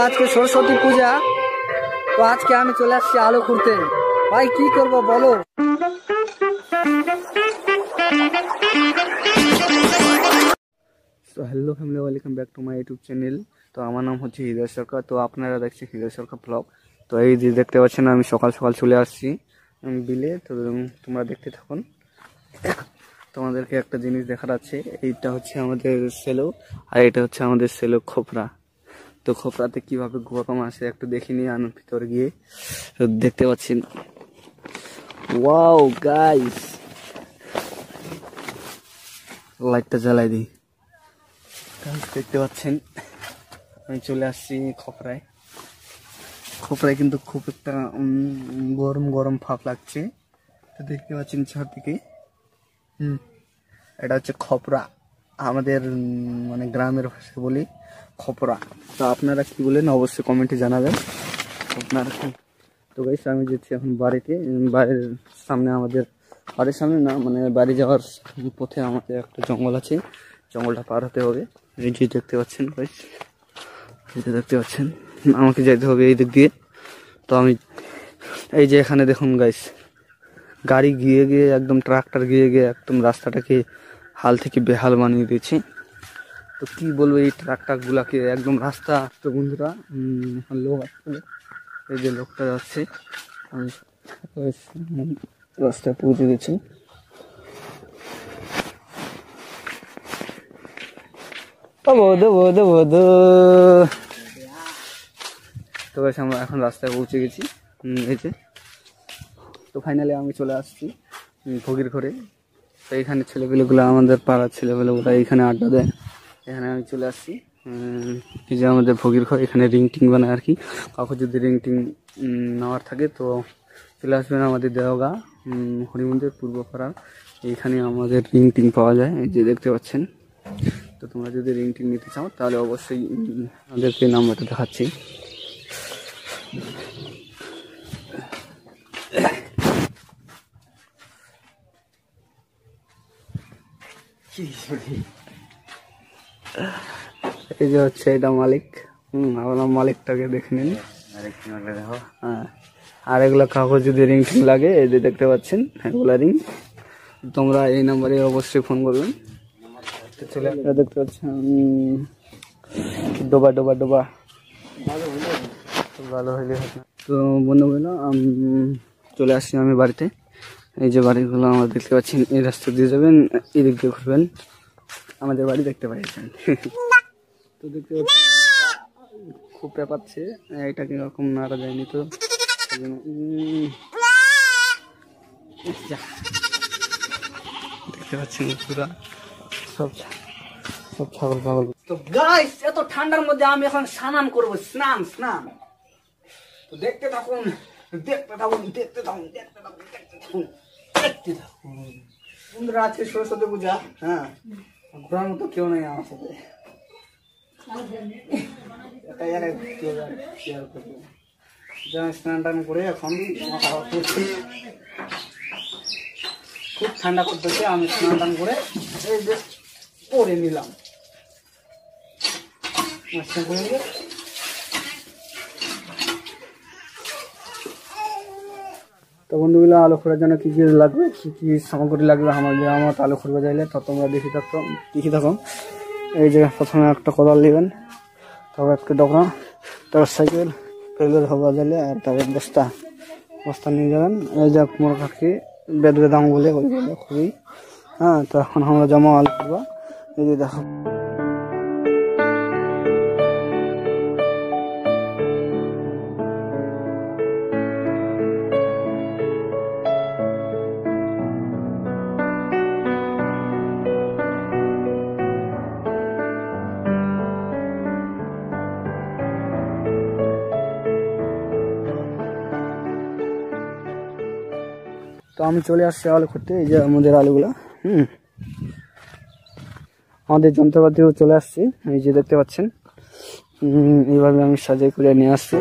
আজকে সরস্বতী পূজা, তো আজকে আমি চলে আসছি আলো খুঁড়তে। ভাই কি করব বলো। তো hello family, welcome back to my YouTube channel. তো আমার নাম হচ্ছে হৃদয় সরকার, তো আপনারা দেখছেন হৃদয় সরকার ব্লগ। তো এই যে দেখতে পাচ্ছেন আমি সকাল সকাল চলে আসছি বিলে। তো তোমরা দেখতে থাকুন, তোমাদেরকে একটা জিনিস দেখার আছে। এইটা হচ্ছে আমাদের সেলো, আর এটা হচ্ছে আমাদের সেলো খোপরা। তো খোপরাতে কিভাবে গরম আসে একটু দেখে নিয়ে আমি ভিতরে গিয়ে দেখতে পাচ্ছেন। ওয়াও গাইস, লাইটটা জ্বালাই দিই। দেখতে পাচ্ছেন আমি চলে আসছি খোপরায়। খোপরায় কিন্তু খুব একটা গরম গরম ভাব লাগছে। তো দেখতে পাচ্ছেন চারদিকে। এটা হচ্ছে খোপরা, আমাদের মানে গ্রামের ভাষায় বলি খোপরা। তো আপনারা কি বলেন অবশ্যই কমেন্টে জানাবেন আপনারা। তো গাইস আমি যাচ্ছি এখন বাড়িতে। বাড়ির সামনে, আমাদের বাড়ির সামনে না, মানে বাড়ি যাওয়ার পথে আমাদের একটা জঙ্গল আছে, জঙ্গলটা পার হতে হবে। এই যে দেখতে পাচ্ছেন গাইস, এটা দেখতে পাচ্ছেন, আমাকে যেতে হবে এই দিক দিয়ে। তো আমি এই যে এখানে দেখুন গাইস, গাড়ি গিয়ে গিয়ে একদম, ট্রাক্টর গিয়ে গিয়ে একদম রাস্তাটাকে হাল থেকে বেহাল বানিয়ে দিয়েছে। তো কি বলবো এই ট্রাক্টর গুলাকে, একদম রাস্তা। তো বন্ধুরা লোক আসলে, এই যে লোকটা যাচ্ছে, আমি রাস্তায় পৌঁছে গেছি। তো আমরা এখন রাস্তায় পৌঁছে গেছি। এই যে, তো ফাইনালি আমি চলে আসছি ভগির ঘরে। তো এখানে ছেলেপেলেগুলো, আমাদের পাড়ার ছেলেপেলেগুলো এখানে আড্ডা দেয়। এখানে আমি চলে আসছি। এই যে আমাদের ভগির ঘর, এখানে রিং টিং বানায় আর কি। কাউকে যদি রিং টিং নেওয়ার থাকে তো চলে আসবেন আমাদের দেওগা হরিমন্দির পূর্বপাড়া। এইখানে আমাদের রিং টিং পাওয়া যায়, এই যে দেখতে পাচ্ছেন। তো তোমরা যদি রিং টিং নিতে চাও তাহলে অবশ্যই আমাদেরকে নাম্বারটা দেখাচ্ছি। এই যে হচ্ছে এটা মালিক। আপনার মালিকটাকে দেখে নিন। হ্যাঁ, আর এগুলো কাগজ যদি রিং টিং লাগে, এই যে দেখতে পাচ্ছেন এগুলা রিং। তোমরা এই নাম্বারে অবশ্যই ফোন করবেন। চলে দেখতে পাচ্ছেন ডোবা ডোবা ডোবা, ভালো হইলে। তো বন্ধু বললো চলে আসছি আমি বাড়িতে। এই যে বাড়িগুলো আমরা দেখতে পাচ্ছেন, এই রাস্তা দিয়ে যাবেন, এদিক দিয়ে ঘুরবেন, আমাদের বাড়ি দেখতে পাচ্ছেন। তো দেখতে পাচ্ছেন খুব পেপাচ্ছে, এটা কিরকম নাড়া যায়নি। তো দেখতে পাচ্ছেন পুরা সব ছাগল পাগল। তো গাইস এত ঠান্ডার মধ্যে আমি এখন স্নান করবো, স্নান। তো দেখতে থাকুন, দেখতে থাকুন, দেখতে থাকুন, দেখতে থাকুন, দেখতে থাকুন, দেখতে থাকুন। বন্ধুরা আজকে সরস্বতী পূজা, হ্যাঁ, ঘোরার মতো কেউ নেই আমার সাথে। স্নান টান করে এখন খুব ঠান্ডা করতেছে, আমি স্নান টান করে এই যে করে নিলাম। তো বন্ধুগুলো আলু খোঁড়ার জন্য কি কি লাগবে, কি কি সামগ্রী লাগবে আমাদের আলু খুঁড়বে যাইলে, তো তোমরা দেখি থাকো। এই যে প্রথমে একটা কোদাল নেবেন, তারপর একটা ডোকরা, তারপর সাইকেল, পেলে হওয়া যাইলে, আর তারপর বস্তা নিয়ে যাবেন। এই যে মোরগাকে বেদবেদাম বলে খুবই। হ্যাঁ, তো এখন আমরা জমা আলু খুঁড়বা। এই যে দেখো, তো আমি চলে আসছি আলু খুঁড়তে। এই যে আমাদের আলুগুলা, আমাদের যন্ত্রপাতিও চলে আসছে, এই যে দেখতে পাচ্ছেন। এইভাবে আমি সাজিয়ে করে নিয়ে আসছি।